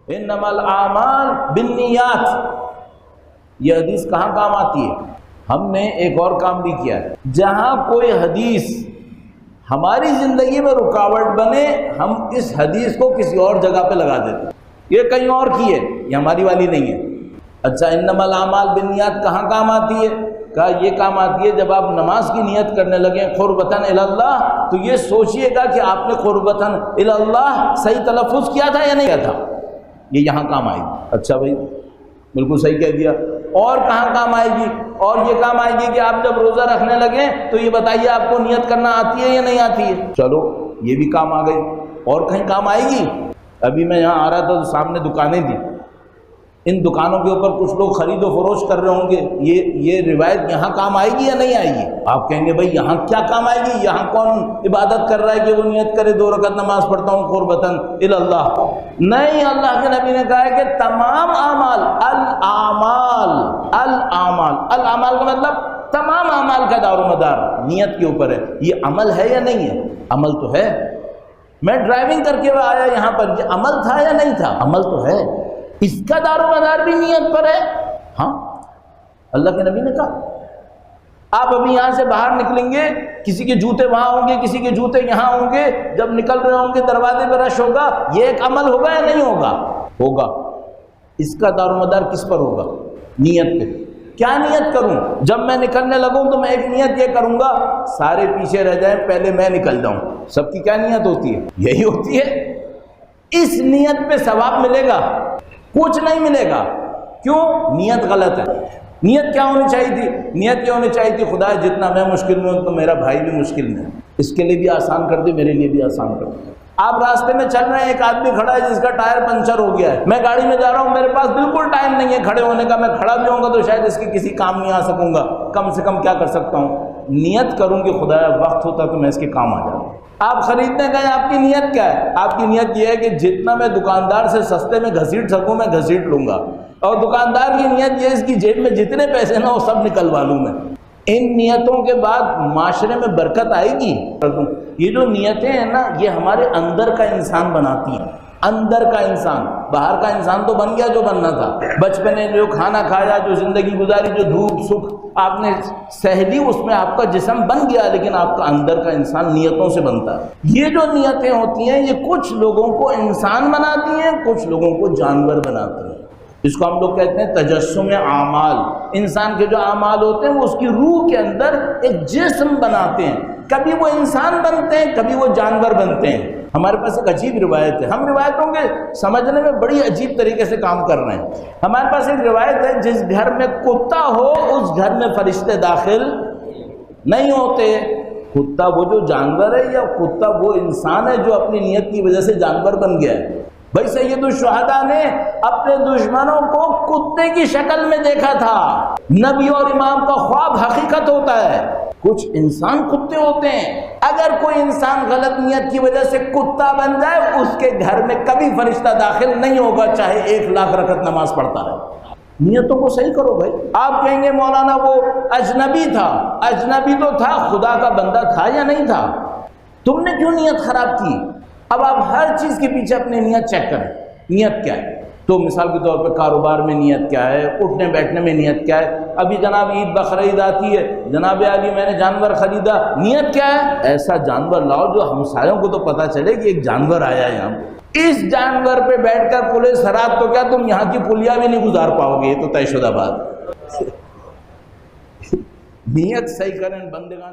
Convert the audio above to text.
انما الاعمال بالنیات، یہ حدیث کہاں کام آتی ہے؟ ہم نے ایک اور کام بھی کیا ہے، جہاں کوئی حدیث ہماری زندگی میں رکاوٹ بنے ہم اس حدیث کو کسی اور جگہ پہ لگا دیتے ہیں، یہ کہیں اور کی ہے، یہ ہماری والی نہیں ہے۔ اچھا، انما الاعمال بالنیات کہاں کام آتی ہے؟ کہا یہ کام آتی ہے جب آپ نماز کی نیت کرنے لگیں قربتاً الی اللہ، تو یہ سوچئے گا کہ آپ نے قربتاً الی اللہ صحیح تلفظ کیا تھا یا نہیں کیا تھا، یہ یہاں کام آئے گی۔ اچھا بھائی، بالکل صحیح کہہ دیا۔ اور کہاں کام آئے گی؟ اور یہ کام آئے گی کہ آپ جب روزہ رکھنے لگیں تو یہ بتائیے آپ کو نیت کرنا آتی ہے یا نہیں آتی ہے؟ چلو یہ بھی کام آ گئی۔ اور کہیں کام آئے گی؟ ابھی میں یہاں آ رہا تھا تو سامنے دکانیں تھیں، ان دکانوں کے اوپر کچھ لوگ خرید و فروخت کر رہے ہوں گے، یہ روایت یہاں کام آئے گی یا نہیں آئے گی؟ آپ کہیں گے بھائی یہاں کیا کام آئے گی، یہاں کون عبادت کر رہا ہے کہ وہ نیت کرے 2 رکعت نماز پڑھتا ہوں قربتاً الی اللہ؟ نہیں، اللہ کے نبی نے کہا ہے کہ تمام اعمال، الاعمال کا مطلب تمام اعمال کا دار و مدار نیت کے اوپر ہے۔ یہ عمل ہے یا نہیں ہے؟ عمل تو ہے۔ میں ڈرائیونگ کر کے آیا یہاں پر، یہ عمل تھا یا نہیں تھا؟ عمل تو ہے، اس کا دار و مدار بھی نیت پر ہے۔ ہاں، اللہ کے نبی نے کہا آپ ابھی یہاں سے باہر نکلیں گے، کسی کے جوتے وہاں ہوں گے، کسی کے جوتے یہاں ہوں گے، جب نکل رہے ہوں گے دروازے پہ رش ہوگا، یہ ایک عمل ہوگا یا نہیں ہوگا؟ ہوگا۔ اس کا دار و مدار کس پر ہوگا؟ نیت پہ۔ کیا نیت کروں؟ جب میں نکلنے لگوں تو میں ایک نیت یہ کروں گا سارے پیچھے رہ جائیں، پہلے میں نکل جاؤں۔ سب کی کیا نیت ہوتی ہے؟ یہی ہوتی ہے۔ اس نیت پہ ثواب ملے گا؟ کچھ نہیں ملے گا۔ کیوں؟ نیت غلط ہے۔ نیت کیا ہونی چاہیے تھی؟ نیت یہ ہونی چاہیے تھی خدا جتنا میں مشکل میں ہوں تو میرا بھائی بھی مشکل میں ہے، اس کے لیے بھی آسان کر دے، میرے لیے بھی آسان کر دے۔ آپ راستے میں چل رہے ہیں، ایک آدمی کھڑا ہے جس کا ٹائر پنچر ہو گیا ہے، میں گاڑی میں جا رہا ہوں، میرے پاس بالکل ٹائم نہیں ہے کھڑے ہونے کا، میں کھڑا بھی ہوں گا تو شاید اس کی کسی کام نہیں آ سکوں گا، کم سے کم کیا کر سکتا ہوں؟ نیت کروں کہ خدایا وقت ہوتا تو میں اس کے کام آ جاؤں۔ آپ خریدنے گئے، آپ کی نیت کیا ہے؟ آپ کی نیت یہ ہے کہ جتنا میں دکاندار سے سستے میں گھسیٹ سکوں میں گھسیٹ لوں گا، اور دکاندار کی نیت یہ ہے اس کی جیب میں جتنے پیسے نہ وہ سب نکلوا لوں میں۔ ان نیتوں کے بعد معاشرے میں برکت آئے گی۔ یہ جو نیتیں ہیں نا، یہ ہمارے اندر کا انسان بناتی ہیں۔ اندر کا انسان، باہر کا انسان تو بن گیا جو بننا تھا، بچپن میں جو کھانا کھایا، جو زندگی گزاری، جو دھوپ سکھ آپ نے سہلی، اس میں آپ کا جسم بن گیا، لیکن آپ کا اندر کا انسان نیتوں سے بنتا ہے۔ یہ جو نیتیں ہوتی ہیں یہ کچھ لوگوں کو انسان بناتی ہیں، کچھ لوگوں کو جانور بناتی ہیں۔ اس کو ہم لوگ کہتے ہیں تجسم اعمال۔ انسان کے جو اعمال ہوتے ہیں وہ اس کی روح کے اندر ایک جسم بناتے ہیں، کبھی وہ انسان بنتے ہیں، کبھی وہ جانور بنتے ہیں۔ ہمارے پاس ایک عجیب روایت ہے، ہم روایتوں کے سمجھنے میں بڑی عجیب طریقے سے کام کر رہے ہیں۔ ہمارے پاس ایک روایت ہے، جس گھر میں کتا ہو اس گھر میں فرشتے داخل نہیں ہوتے۔ کتا وہ جو جانور ہے یا کتا وہ انسان ہے جو اپنی نیت کی وجہ سے جانور بن گیا ہے؟ بھائی سید الشہداء نے اپنے دشمنوں کو کتے کی شکل میں دیکھا تھا۔ نبی اور امام کا خواب حقیقت ہوتا ہے، کچھ انسان کتے ہوتے ہیں۔ اگر کوئی انسان غلط نیت کی وجہ سے کتا بن جائے، اس کے گھر میں کبھی فرشتہ داخل نہیں ہوگا، چاہے 1,00,000 رکعت نماز پڑھتا رہے۔ نیتوں کو صحیح کرو بھائی۔ آپ کہیں گے مولانا وہ اجنبی تھا، اجنبی تو تھا، خدا کا بندہ تھا یا نہیں تھا؟ تم نے کیوں نیت خراب کی؟ اب آپ ہر چیز کے پیچھے اپنی نیت چیک کریں، نیت کیا ہے؟ تو مثال کے طور پہ کاروبار میں نیت کیا ہے، اٹھنے بیٹھنے میں نیت کیا ہے؟ ابھی جناب عید بقرعید آتی ہے، جناب علی میں نے جانور خریدا، نیت کیا ہے؟ ایسا جانور لاؤ جو ہمسایوں کو تو پتہ چلے کہ ایک جانور آیا ہے یہاں۔ اس جانور پہ بیٹھ کر پولیس رات تو کیا تم یہاں کی پلیاں بھی نہیں گزار پاؤ گے، یہ تو طے شدہ بات۔ نیت صحیح کریں بندگان